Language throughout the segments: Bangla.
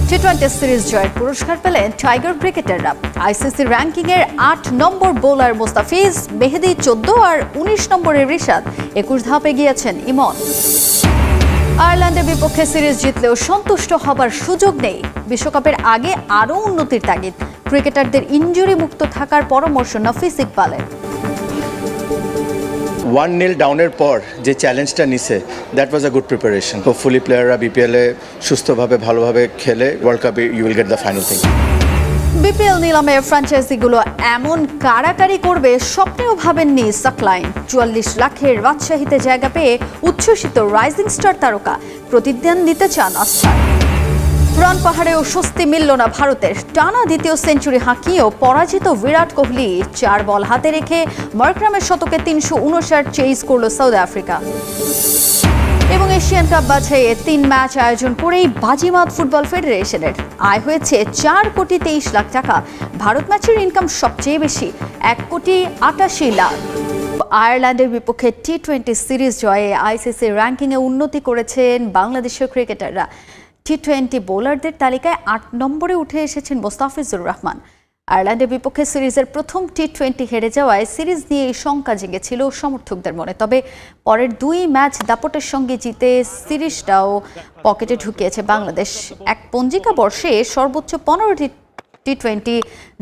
টি-20 সিরিজ জয়ের পুরস্কার পেলেন টাইগার ক্রিকেটাররা। আইসিসি র্যাঙ্কিংয়ের 8 নম্বর বোলার মোস্তাফিজ, মেহেদী 14 আর 19 নম্বরের রিশাদ 21 ধাপ এগিয়েছেন ইমন। আয়ারল্যান্ডের বিপক্ষে সিরিজ জিতলেও সন্তুষ্ট হবার সুযোগ নেই। বিশ্বকাপের আগে আরও উন্নতির তাগিদ। ক্রিকেটারদের ইনজুরি মুক্ত থাকার পরামর্শ নাফিস ইকবালের। 1-0 ডাউনের পর যে চ্যালেঞ্জটা নিছে, that was a good preparation. Hopefully প্লেয়াররা বিপিএলে সুস্থভাবে ভালোভাবে খেলে ওয়ার্ল্ড কাপে you will get the final thing. BPL নিলামে ফ্র্যাঞ্চাইজিগুলো এমন কাড়াকাড়ি করবে স্বপ্নেও ভাবেননি সাকলাইন। 44 লাখের রাজশাহীতে জায়গা পেয়ে উচ্ছ্বসিত রাইজিং স্টার তারকা। প্রতিদিন দিতে চান আস্থার। রান পাহাড়েও স্বস্তি মিলল না ভারতের। টানা দ্বিতীয় সেঞ্চুরি হাঁকিয়েও পরাজিত বিরাট কোহলি। 4 বল হাতে রেখে মার্করামের শতকে 359 চেজ করল সাউথ আফ্রিকা। এবং এশিয়ান কাপ বাছাইয়ে 3 ম্যাচ আয়োজন করেই বাজিমাত ফুটবল ফেডারেশনের। আয় হয়েছে 4,23 লাখ টাকা। ভারত ম্যাচের ইনকাম সবচেয়ে বেশি, 1,88 লাখ। আয়ারল্যান্ডের বিপক্ষে টি-20 সিরিজ জয়ে আইসিসি র্যাঙ্কিংয়ে উন্নতি করেছেন বাংলাদেশের ক্রিকেটাররা। টি-20 বোলারদের তালিকায় 8 নম্বরে উঠে এসেছেন মোস্তাফিজুর রহমান। আয়ারল্যান্ডের বিপক্ষে সিরিজের প্রথম টি-20 হেরে যাওয়ায় সিরিজ নিয়ে শঙ্কা জেগেছিল সমর্থকদের মনে। তবে পরের 2 ম্যাচ দাপটের সঙ্গে জিতে সিরিজটাও পকেটে ঢুকিয়েছে বাংলাদেশ। এক পঞ্জিকা বর্ষে সর্বোচ্চ 15টি টি-20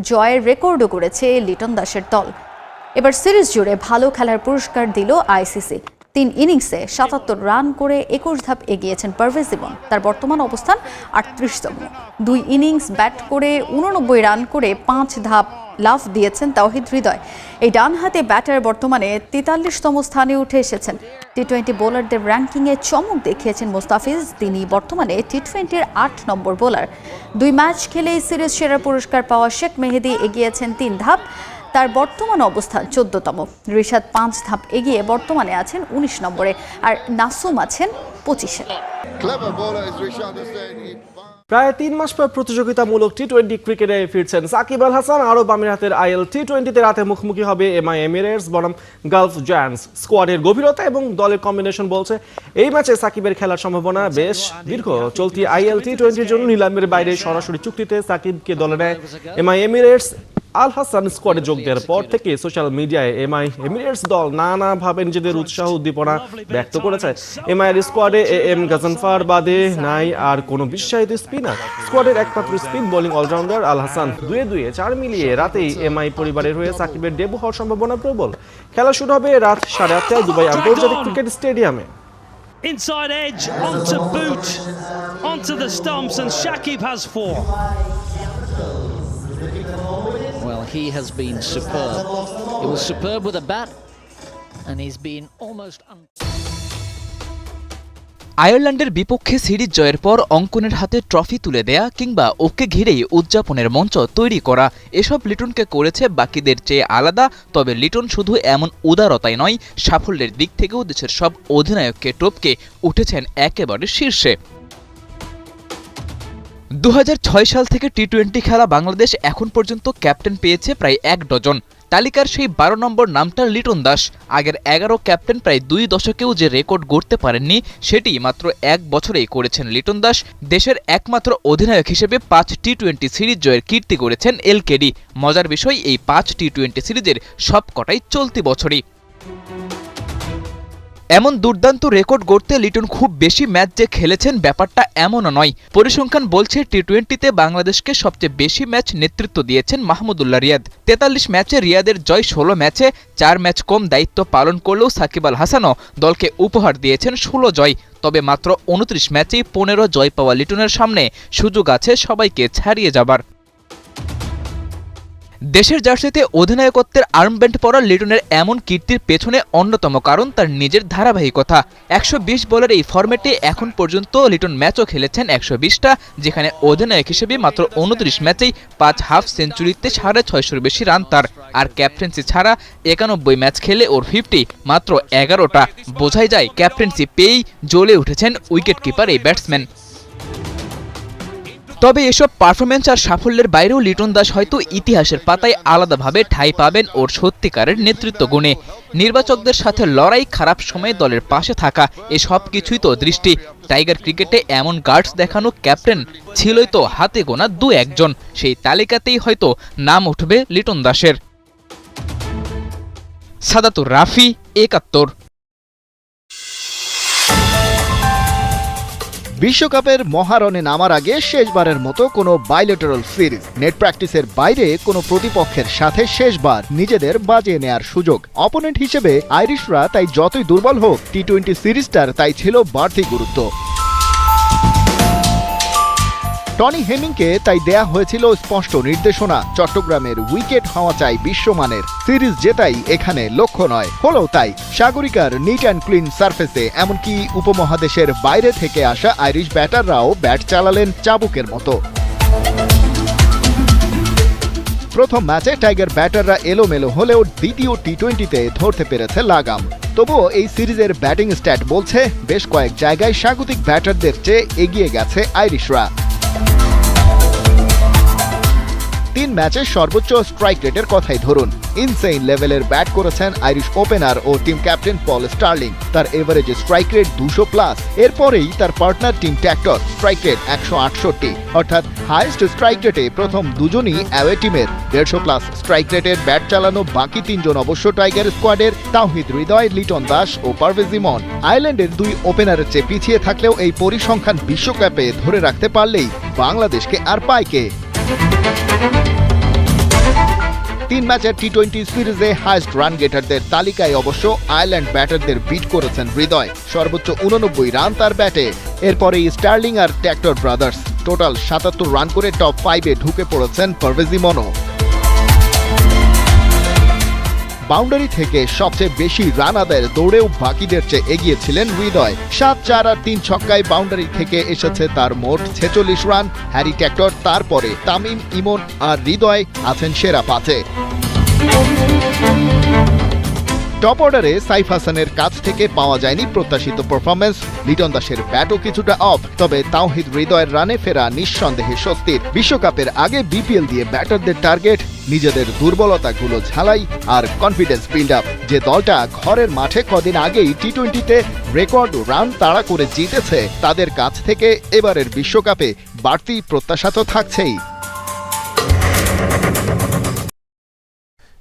জয়ের রেকর্ডও করেছে লিটন দাসের দল। এবার সিরিজ জুড়ে ভালো খেলার পুরস্কার দিল আইসিসি। 3 ইনিংসে 77 রান করে 21 ধাপ এগিয়েছেন পারভেজ ইমন। তার বর্তমান অবস্থান 38তম। 2 ইনিংস ব্যাট করে 89 রান করে 5 ধাপ লাফ দিয়েছেন তাওহিদ হৃদয়। এই ডান হাতে ব্যাটার বর্তমানে 43তম স্থানে উঠে এসেছেন। টি-20 বোলারদের র্যাঙ্কিংয়ে চমক দেখিয়েছেন মোস্তাফিজ। তিনি বর্তমানে টি-20-র 8 নম্বর বোলার। 2 ম্যাচ খেলেই সিরিজ সেরা পুরস্কার পাওয়া শেখ মেহেদী এগিয়েছেন 3 ধাপ। তার বর্তমান অবস্থান 14তম। রিশাদ 5 ধাপ এগিয়ে বর্তমানে আছেন 19 নম্বরে, আর নাসুম আছেন 25-এ। প্রায় 3 মাস পর প্রতিযোগিতামূলক টি-20 ক্রিকেটে ফিরছেন সাকিব আল হাসান। আরব আমিরাতের আইএল টি-20-তে রাতে মুখোমুখি হবে এমআই এমিরেটস বনাম গালফ জায়ান্টস। স্কোয়াডের গভীরতা এবং দলের কম্বিনেশন বলছে এই ম্যাচে সাকিবের খেলার সম্ভাবনা বেশ দীর্ঘ। চলতি আইএল টি-20-র জন্য নিলামের বাইরে সরাসরি চুক্তিতে সাকিবকে দলে নেয় এমআই এমিরেটস। আল হাসান স্কোয়াডে যোগ দেওয়ার পর থেকে সোশ্যাল মিডিয়ায় এমআই এমিরেটস দল নানাভাবে নিজেদের উৎসাহ উদ্দীপনা ব্যক্ত করেছে। এমআইয়ের স্কোয়াডে এম গাজনফার বাদে নাই আর কোনো বিশ্বায়িত স্পিনার। স্কোয়াডের একমাত্র spin bowling allrounder Al Hasan. 2-2 4 মিলিয়ে রাতেই এমআই পরিবারের হয়ে সাকিবের ডেবু হওয়ার সম্ভাবনা প্রবল। খেলা শুরু হবে রাত 8:30টায় দুবাই আন্তর্জাতিক ক্রিকেট স্টেডিয়ামে। Inside edge onto boot onto the stumps and Shakib has 4. Well, he has been superb. He was superb with a bat and he's been almost আয়ারল্যান্ডের বিপক্ষে সিরিজ জয়ের পর অঙ্কনের হাতে ট্রফি তুলে দেয়া কিংবা ওকে ঘিরেই উদযাপনের মঞ্চ তৈরি করা, এসব লিটনকে করেছে বাকিদের চেয়ে আলাদা। তবে লিটন শুধু এমন উদারতাই নয়, সাফল্যের দিক থেকেও দেশের সব অধিনায়ককে টপকে উঠেছেন একেবারে শীর্ষে। 2006 সাল থেকে টি-20 খেলা বাংলাদেশ এখন পর্যন্ত ক্যাপ্টেন পেয়েছে প্রায় 1 ডজন। তালিকার সেই 12 নম্বর নামটা লিটন দাস। আগের 11 ক্যাপ্টেন প্রায় 2 দশকেও যে রেকর্ড গড়তে পারেননি, সেটি মাত্র 1 বছরেই করেছেন লিটন দাস। দেশের একমাত্র অধিনায়ক হিসেবে 5 টি-20 সিরিজ জয়ের কীর্তি করেছেন এলকেডি। মজার বিষয়, এই 5 টি-20 সিরিজের সবকটাই চলতি বছরই। এমন দুর্দান্ত রেকর্ড গড়তে লিটন খুব বেশি ম্যাচ যে খেলেছেন ব্যাপারটা এমনও নয়। পরিসংখ্যান বলছে টি-20-তে বাংলাদেশকে সবচেয়ে বেশি ম্যাচ নেতৃত্ব দিয়েছেন মাহমুদুল্লাহ রিয়াদ। 43 ম্যাচে রিয়াদের জয়, 16 ম্যাচে 4 ম্যাচ কম দায়িত্ব পালন করলেও সাকিব আল হাসানও দলকে উপহার দিয়েছেন 16 জয়। তবে মাত্র 29 ম্যাচেই 15 জয় পাওয়া লিটনের সামনে সুযোগ আছে সবাইকে ছাড়িয়ে যাবার। দেশের জার্সিতে অধিনায়কত্বের আর্মব্যান্ড পরা লিটনের এমন কীর্তির পেছনে অন্যতম কারণ তার নিজের ধারাবাহিকতা। 120 বলের এই ফরম্যাটে এখন পর্যন্ত লিটন ম্যাচও খেলেছেন 120টা, যেখানে অধিনায়ক হিসেবে মাত্র 29 ম্যাচেই 5 হাফ সেঞ্চুরিতে 650-এর বেশি রান তার। আর ক্যাপ্টেন্সি ছাড়া 91 ম্যাচ খেলে ওর 50 মাত্র 11টা। বোঝাই যায় ক্যাপ্টেন্সি পেয়েই জ্বলে উঠেছেন উইকেট কিপার এই ব্যাটসম্যান। তবে এসব পারফরম্যান্স আর সাফল্যের বাইরেও লিটন দাস হয়তো ইতিহাসের পাতায় আলাদাভাবে ঠাঁই পাবেন ওর সত্যিকারের নেতৃত্ব গুণে। নির্বাচকদের সাথে লড়াই, খারাপ সময়ে দলের পাশে থাকা, এসব কিছুই তো দৃষ্টি। টাইগার ক্রিকেটে এমন গার্ডস দেখানো ক্যাপ্টেন ছিলই তো হাতে গোনা 2-1 জন। সেই তালিকাতেই হয়তো নাম উঠবে লিটন দাসের। সাদাতুর রাফি, 71। বিশ্বকাপের মহারণে নামার আগে শেষবারের মতো কোনো বাইলেটারাল সিরিজ, নেট প্র্যাকটিসের বাইরে কোনো প্রতিপক্ষের সাথে শেষবার নিজেদের বাজিয়ে নেয়ার সুযোগ। অপোনেন্ট হিসেবে আইরিশরা তাই যতই দুর্বল হোক, টি-20 সিরিজটার তাই ছিল বাড়তি গুরুত্ব। টনি হেমিংকে তাই দেয়া হয়েছিল স্পষ্ট নির্দেশনা, চট্টগ্রামের উইকেট হওয়া চাই বিশ্বমানের, সিরিজ জেতাই এখানে লক্ষ্য নয়। হলো তাই, সাগরিকার নিট অ্যান্ড ক্লিন সারফেসে এমনকি উপমহাদেশের বাইরে থেকে আসা আইরিশ ব্যাটাররাও ব্যাট চালালেন চাবুকের মতো। প্রথম ম্যাচে টাইগার ব্যাটাররা এলোমেলো হলেও দ্বিতীয় টি-20তে ধরতে পেরেছে লাগাম। তবুও এই সিরিজের ব্যাটিং স্ট্যাট বলছে বেশ কয়েক জায়গায় স্বাগতিক ব্যাটারদের চেয়ে এগিয়ে গেছে আইরিশরা। 3 ম্যাচে সর্বোচ্চ স্ট্রাইক রেটের কথাই ধরুন। ইনসেইন লেভেলের ব্যাট করেছেন আইরিশ ওপেনার ও টিম ক্যাপ্টেন পল স্টার্লিং। তার এভারেজ স্ট্রাইক রেট 200+। এরপরেই তার partner team tractor, strike rate 168, অর্থাৎ হাইয়েস্ট স্ট্রাইক রেটে প্রথম দুজনই অ্যাওয়ে টিমের। 150+ স্ট্রাইক রেটের ব্যাট চালানো বাকি 3 জন অবশ্য টাইগার স্কোয়াডের, তাওহিদ হৃদয়, লিটন দাস ও পারভেজ ইমন। আয়ারল্যান্ডের 2 ওপেনারের চেয়ে পিছিয়ে থাকলেও এই পরিসংখ্যান বিশ্বকাপে ধরে রাখতে পারলেই বাংলাদেশকে আর পায় কে? 3 ম্যাচের টি-20 সিরিজে হাইয়েস্ট রান গেটারদের তালিকায় অবশ্য আয়ারল্যান্ড ব্যাটারদের বিট করেছেন হৃদয়, সর্বোচ্চ 89 রান তার ব্যাটে। এরপরেই স্টার্লিং আর ট্যাক্টর ব্রাদার্স, টোটাল 77 রান করে টপ 5-এ ঢুকে পড়েছেন পারভেজ ইমনও। বাউন্ডারি থেকে সবচেয়ে বেশি রান আদায়ের দৌড়েও বাকিদের চেয়ে এগিয়ে ছিলেন হৃদয়। 7-4 আর 3 ছক্কায় বাউন্ডারি থেকে এসেছে তার মোট 46 রান। হ্যারি ট্যাক্টর, তারপরে তামিম, ইমন আর হৃদয় আছেন সেরা 5-এ। টপ অর্ডারে সাইফ হাসানের কাছ থেকে পাওয়া যায়নি প্রত্যাশিত পারফরম্যান্স। লিটন দাসের ব্যাটও কিছুটা অফ, তবে তাওহিদ হৃদয়ের রানে ফেরা নিঃসন্দেহে স্বস্তির। বিশ্বকাপের আগে বিপিএল দিয়ে ব্যাটারদের টার্গেট নিজেদের দুর্বলতাগুলো ঝালাই আর কনফিডেন্স বিল্ড আপ। যে দলটা ঘরের মাঠে কদিন আগেই টি-20তে রেকর্ড রান তাড়া করে জিতেছে, তাদের কাছ থেকে এবারের বিশ্বকাপে বাড়তি প্রত্যাশা তো থাকছেই।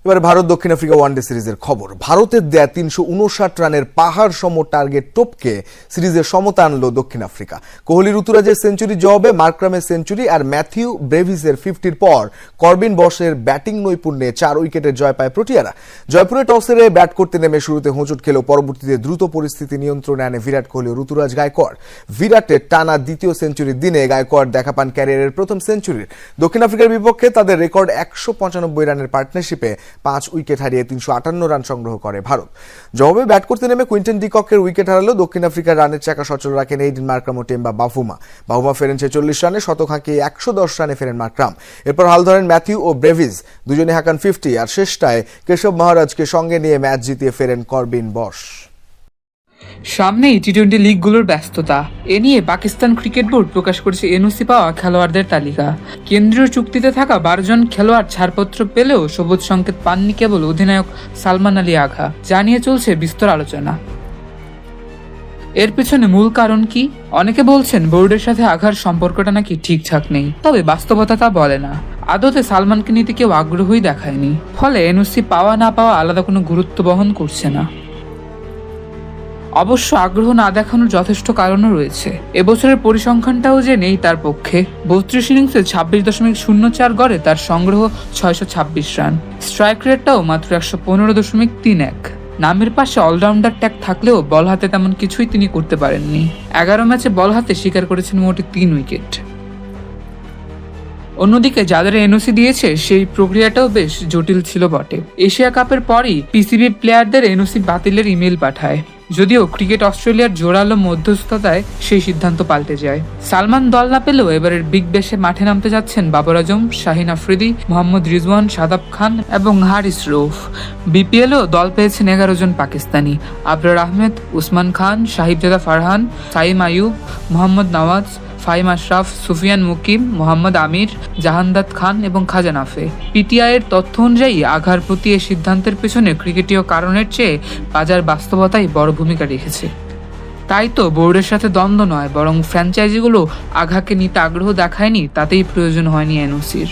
এবারে ভারত দক্ষিণ আফ্রিকা ওয়ানডে সিরিজের খবর। ভারতের দেয়া 359 রানের পাহাড় সম টার্গেট টপকে সিরিজের সমতা আনলো দক্ষিণ আফ্রিকা। কোহলি ঋতুরাজের সেঞ্চুরির জবাবে মার্ক্রামের সেঞ্চুরি আর ম্যাথিউ ব্রেভিসের 50-র পর কর্বিন বসের ব্যাটিং নৈপুণ্যে 4 উইকেটের জয় পায় প্রোটিয়ারা। জয়পুরে টস হেরে ব্যাট করতে নেমে শুরুতে হোঁচট খেলেও পরবর্তীতে দ্রুত পরিস্থিতি নিয়ন্ত্রণে আনে বিরাট কোহলি ও ঋতুরাজ গায়কোয়াড়। বিরাটের টানা দ্বিতীয় সেঞ্চুরির দিনে গায়কোয়াড় দেখা পান ক্যারিয়ারের প্রথম সেঞ্চুরির। দক্ষিণ আফ্রিকার বিপক্ষে তাদের রেকর্ড 195 রানের পার্টনারশিপে 5 উইকেট হারিয়ে 358 রান সংগ্রহ করে ভারত। জবাবে ব্যাট করতে নেমে কুইন্টন ডিককের উইকেট হারালো দক্ষিণ আফ্রিকার রানের চাকা সচল রাখেন এইডেন মার্ক্রাম ও টেম্বা বাফুমা। বাফুমা ফেরেন 46 রানে, শতক হাঁকিয়ে 110 রানে ফেরেন মার্ক্রাম। এরপর হাল ধরেন ম্যাথিউ ও ব্রেভিস, দুজনে হাঁকান 50 আর শেষটায় কেশব মহারাজকে সঙ্গে নিয়ে ম্যাচ জিতিয়ে ফেরেন কর্বিন বস। সামনেই টি-20 লিগগুলোর ব্যস্ততা, এ নিয়ে পাকিস্তান ক্রিকেট বোর্ড প্রকাশ করেছে এনওসি পাওয়া খেলোয়াড়দের তালিকা। কেন্দ্রীয় চুক্তিতে থাকা 12 জন খেলোয়াড় ছাড়পত্র পেলেও সবুজ সংকেত পাননি কেবল অধিনায়ক সালমান আলী আঘা, জানিয়ে চলছে বিস্তর আলোচনা। এর পিছনে মূল কারণ কি? অনেকে বলছেন বোর্ডের সাথে আঘার সম্পর্কটা নাকি ঠিকঠাক নেই, তবে বাস্তবতা তা বলে না। আদতে সালমানকে নিতে কেউ আগ্রহই দেখায়নি, ফলে এনওসি পাওয়া না পাওয়া আলাদা কোনো গুরুত্ব বহন করছে না। অবশ্য আগ্রহ না দেখানোর যথেষ্ট কারণও রয়েছে। এবছরের পরিসংখ্যানটাও যে নেই তার পক্ষে। 32 ইনিংসে 26.04 গড়ে তার সংগ্রহ 626 রান। স্ট্রাইক রেটটাও মাত্র 115.31। নামের পাশে অলরাউন্ডার ট্যাগ থাকলেও বল হাতে তেমন কিছুই তিনি করতে পারেননি। 11 ম্যাচে বল হাতে শিকার করেছেন মোটে 3 উইকেট। অন্যদিকে যাদের এনওসি দিয়েছে সেই প্রক্রিয়াটাও বেশ জটিল ছিল বটে। এশিয়া কাপের পরই পিসিবি প্লেয়ারদের এনওসি বাতিলের ইমেল পাঠায়, যদিও ক্রিকেট অস্ট্রেলিয়ার জোরালো মধ্যস্থতায় সেই সিদ্ধান্ত পাল্টে যায়। সালমান দল না পেলেও এবারের বিগ ব্যাশে মাঠে নামতে যাচ্ছেন বাবর আজম, শাহিন আফ্রিদি, মোহাম্মদ রিজওয়ান, শাদাব খান এবং হারিস রৌফ। বিপিএলও দল পেয়েছেন 11 জন পাকিস্তানি: আবরার আহমেদ, উসমান খান, সাহিবজাদা ফারহান, সাইম আয়ুব, মোহাম্মদ নওয়াজ, ফাহিম আশরাফ, সুফিয়ান মুকিম, মোহাম্মদ আমির, জাহানদাদ খান এবং খাজা নাফে। পিটিআইয়ের তথ্য অনুযায়ী আঘার প্রতি এই সিদ্ধান্তের পেছনে ক্রিকেটীয় কারণের চেয়ে বাজার বাস্তবতাই বড় ভূমিকা রেখেছে। তাই তো বোর্ডের সাথে দ্বন্দ্ব নয়, বরং ফ্র্যাঞ্চাইজিগুলো আঘাকে নিতে আগ্রহ দেখায়নি, তাতেই প্রয়োজন হয়নি এনওসির।